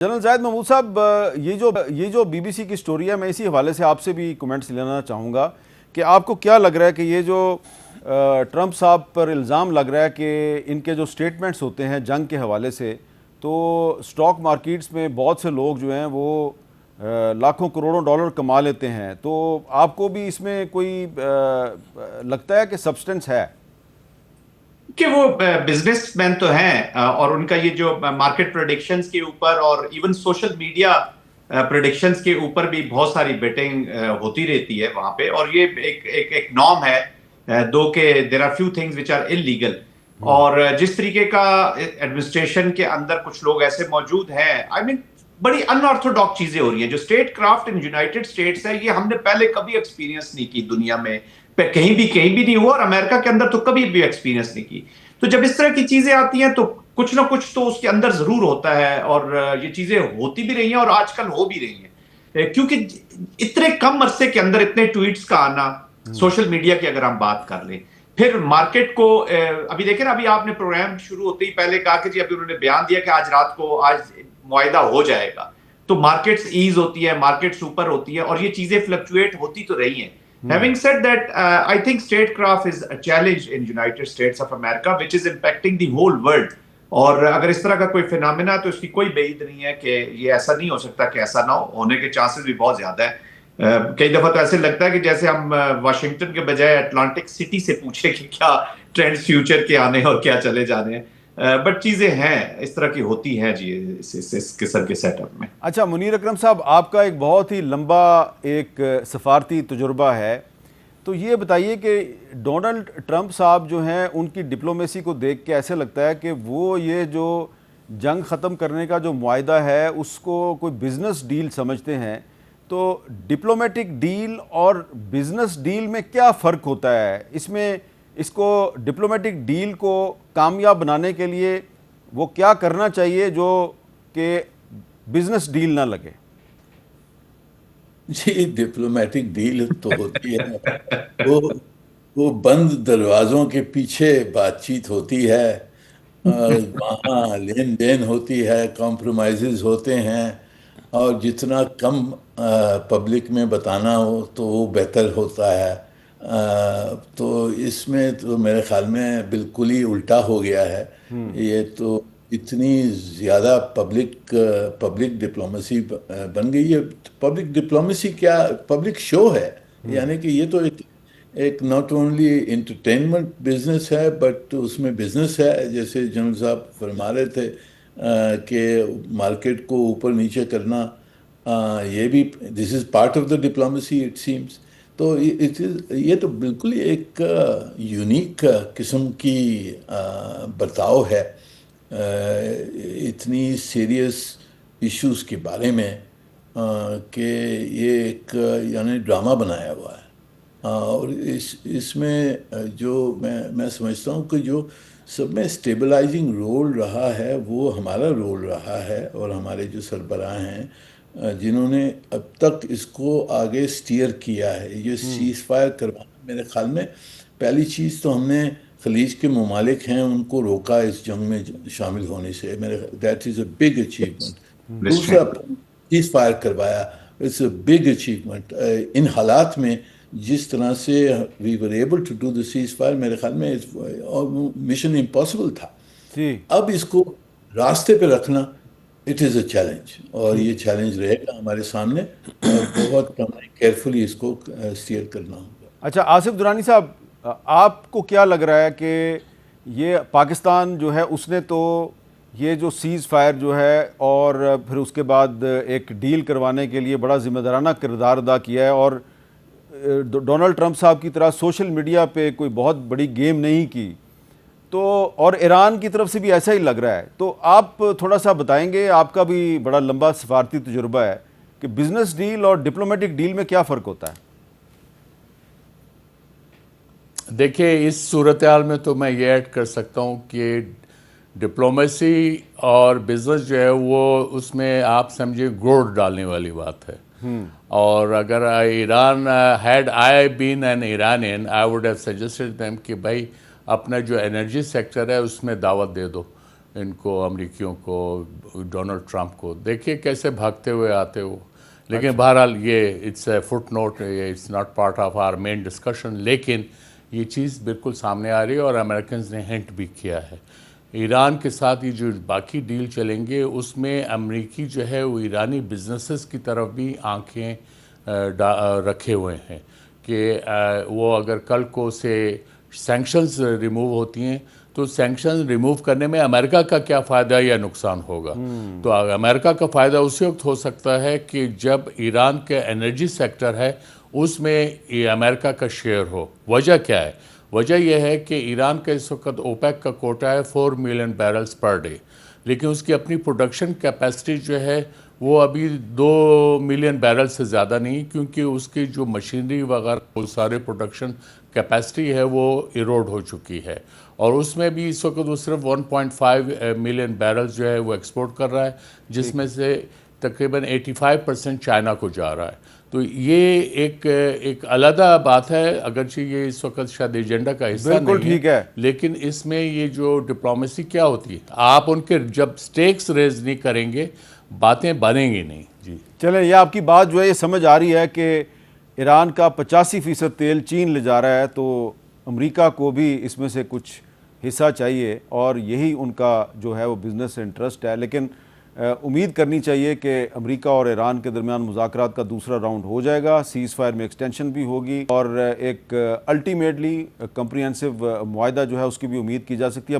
General زاہد محمود صاحب، یہ جو بی بی سی کی سٹوری ہے، میں اسی حوالے سے آپ سے بھی کومنٹس لینا چاہوں گا کہ آپ کو کیا لگ رہا ہے کہ یہ جو ٹرمپ صاحب پر الزام لگ رہا ہے کہ ان کے جو سٹیٹمنٹس ہوتے ہیں جنگ کے حوالے سے، تو سٹاک مارکیٹس میں بہت سے لوگ جو ہیں وہ لاکھوں کروڑوں ڈالر کما لیتے ہیں، تو آپ کو بھی اس میں کوئی لگتا ہے کہ سبسٹنس ہے؟ کہ وہ بزنس مین تو ہیں اور ان کا یہ جو مارکیٹ پریڈکشنز کے اوپر اور ایون سوشل میڈیا پریڈکشنز کے اوپر بھی بہت ساری بیٹنگ ہوتی رہتی ہے وہاں پہ، اور یہ ایک نارم ہے دو کہ there are few things which are illegal. اور جس طریقے کا ایڈمنسٹریشن کے اندر کچھ لوگ ایسے موجود ہیں، آئی مین بڑی ان آرتھوڈاکس چیزیں ہو رہی ہیں. جو اسٹیٹ کرافٹ ان یونائٹڈ اسٹیٹس ہے، یہ ہم نے پہلے کبھی ایکسپیرینس نہیں کی دنیا میں، کہیں بھی نہیں ہوا، اور امریکہ کے اندر تو کبھی بھی ایکسپیرینس نہیں کی. تو جب اس طرح کی چیزیں آتی ہیں تو کچھ نہ کچھ تو اس کے اندر ضرور ہوتا ہے، اور یہ چیزیں ہوتی بھی رہی ہیں اور آج کل ہو بھی رہی ہیں، کیونکہ اتنے کم عرصے کے اندر اتنے ٹویٹس کا آنا سوشل میڈیا کی اگر ہم بات کر لیں، پھر مارکیٹ کو ابھی دیکھیں نا، ابھی آپ نے پروگرام شروع ہوتے ہی پہلے کہا کہ جی ابھی انہوں نے بیان دیا کہ آج رات کو آج معاہدہ ہو جائے گا، تو مارکیٹس ایز ہوتی ہے، مارکیٹس اوپر ہوتی ہے، اور یہ چیزیں فلکچویٹ ہوتی تو رہی ہیں. Having said that, I think statecraft is a challenge in United States of America, which is impacting the whole world. اور اگر اس طرح کا کوئی فینامنا تو اس کی کوئی بعید نہیں ہے کہ یہ ایسا نہیں ہو سکتا کہ ایسا نہ ہونے کے چانسز بھی بہت زیادہ ہے. کئی دفعہ تو ایسے لگتا ہے کہ جیسے ہم واشنگٹن کے بجائے اٹلانٹک سٹی سے پوچھیں کہ کیا ٹرینڈز فیوچر کے آنے اور کیا چلے جانے ہیں. بٹ چیزیں ہیں اس طرح کی ہوتی ہیں جی اس قسم کے سیٹ اپ میں. اچھا منیر اکرم صاحب، آپ کا ایک بہت ہی لمبا ایک سفارتی تجربہ ہے، تو یہ بتائیے کہ ڈونلڈ ٹرمپ صاحب جو ہیں ان کی ڈپلومیسی کو دیکھ کے ایسے لگتا ہے کہ وہ یہ جو جنگ ختم کرنے کا جو معاہدہ ہے اس کو کوئی بزنس ڈیل سمجھتے ہیں، تو ڈپلومیٹک ڈیل اور بزنس ڈیل میں کیا فرق ہوتا ہے؟ اس کو ڈپلومیٹک ڈیل کو کامیاب بنانے کے لیے وہ کیا کرنا چاہیے جو کہ بزنس ڈیل نہ لگے؟ جی ڈپلومیٹک ڈیل تو ہوتی ہے، وہ بند دروازوں کے پیچھے بات چیت ہوتی ہے، وہاں لین دین ہوتی ہے، کمپرومائزز ہوتے ہیں، اور جتنا کم پبلک میں بتانا ہو تو وہ بہتر ہوتا ہے. تو اس میں تو میرے خیال میں بالکل ہی الٹا ہو گیا ہے. یہ تو اتنی زیادہ پبلک ڈپلومیسی بن گئی ہے. پبلک ڈپلومیسی کیا پبلک شو ہے، یعنی کہ یہ تو ایک ناٹ اونلی انٹرٹینمنٹ بزنس ہے بٹ اس میں بزنس ہے. جیسے جنرل صاحب فرما رہے تھے کہ مارکیٹ کو اوپر نیچے کرنا، یہ بھی this is part of the diplomacy it seems. تو یہ تو بالکل ایک یونیک قسم کی برتاؤ ہے اتنی سیریس ایشوز کے بارے میں، کہ یہ ایک یعنی ڈرامہ بنایا ہوا ہے. اور اس میں جو میں سمجھتا ہوں کہ جو سب میں اسٹیبلائزنگ رول رہا ہے وہ ہمارا رول رہا ہے، اور ہمارے جو سربراہ ہیں جنہوں نے اب تک اس کو آگے سٹیئر کیا ہے. یہ سیز فائر کروانا، میرے خیال میں پہلی چیز تو ہم نے خلیج کے ممالک ہیں ان کو روکا اس جنگ میں شامل ہونے سے، that is a big achievement. دوسرا سیز فائر کروایا، اٹس اے بگ اچیومنٹ. ان حالات میں جس طرح سے we were able to do the ceasefire, میرے خیال میں مشن امپاسبل تھا. اب اس کو راستے پہ رکھنا اٹ از اے چیلنج، اور یہ چیلنج رہے گا ہمارے سامنے، اور بہت کیئرفلی اس کو اسٹیئر کرنا ہوگا. اچھا آصف درانی صاحب، آپ کو کیا لگ رہا ہے کہ یہ پاکستان جو ہے اس نے تو یہ جو سیز فائر جو ہے اور پھر اس کے بعد ایک ڈیل کروانے کے لیے بڑا ذمہ دارانہ کردار ادا کیا ہے، اور ڈونلڈ ٹرمپ صاحب کی طرح سوشل میڈیا پہ کوئی بہت بڑی گیم نہیں کی، تو اور ایران کی طرف سے بھی ایسا ہی لگ رہا ہے. تو آپ تھوڑا سا بتائیں گے، آپ کا بھی بڑا لمبا سفارتی تجربہ ہے، کہ بزنس ڈیل اور ڈپلومیٹک ڈیل میں کیا فرق ہوتا ہے؟ دیکھیں اس صورتحال میں تو میں یہ ایڈ کر سکتا ہوں کہ ڈپلومیسی اور بزنس جو ہے وہ اس میں آپ سمجھے گوڑ ڈالنے والی بات ہے. اور اگر Iran had I been an Iranian I would have suggested them کہ بھائی اپنا جو انرجی سیکٹر ہے اس میں دعوت دے دو. ان کو امریکیوں کو ڈونلڈ ٹرمپ کو دیکھیے کیسے بھاگتے ہوئے آتے ہو. لیکن بہرحال یہ it's a footnote, it's not part of our main discussion, لیکن یہ چیز بالکل سامنے آ رہی ہے اور امریکنز نے ہنٹ بھی کیا ہے. ایران کے ساتھ یہ جو باقی ڈیل چلیں گے اس میں امریکی جو ہے وہ ایرانی بزنسز کی طرف بھی آنکھیں رکھے ہوئے ہیں کہ وہ اگر کل کو سے سینکشنز ریموو ہوتی ہیں تو سینکشن ریموو کرنے میں امریکہ کا کیا فائدہ یا نقصان ہوگا. تو امریکہ کا فائدہ اسی وقت ہو سکتا ہے کہ جب ایران کے انرجی سیکٹر ہے اس میں امریکہ کا شیئر ہو. وجہ کیا ہے؟ وجہ یہ ہے کہ ایران کا اس وقت اوپیک کا کوٹا ہے 4 ملین بیرلز پر ڈے, لیکن اس کی اپنی پروڈکشن کیپیسٹی جو ہے وہ ابھی 2 ملین بیرل سے زیادہ نہیں, کیونکہ اس کی جو مشینری وغیرہ وہ سارے پروڈکشن کیپیسٹی ہے وہ ایروڈ ہو چکی ہے, اور اس میں بھی اس وقت وہ صرف 1.5 ملین بیرلز جو ہے وہ ایکسپورٹ کر رہا ہے, جس میں سے تقریباً 85% چائنا کو جا رہا ہے. تو یہ ایک علیحدہ بات ہے, اگرچہ یہ اس وقت شاید ایجنڈا کا حصہ بالکل نہیں ٹھیک ہے, لیکن اس میں یہ جو ڈپلومیسی کیا ہوتی ہے, آپ ان کے جب سٹیکس ریز نہیں کریں گے باتیں بنیں گی نہیں. جی چلیں یہ آپ کی بات جو ہے یہ سمجھ آ رہی ہے کہ ایران کا 85% تیل چین لے جا رہا ہے, تو امریکہ کو بھی اس میں سے کچھ حصہ چاہیے اور یہی ان کا جو ہے وہ بزنس انٹرسٹ ہے. لیکن امید کرنی چاہیے کہ امریکہ اور ایران کے درمیان مذاکرات کا دوسرا راؤنڈ ہو جائے گا, سیز فائر میں ایکسٹینشن بھی ہوگی اور ایک الٹیمیٹلی کمپریہنسو معاہدہ جو ہے اس کی بھی امید کی جا سکتی ہے.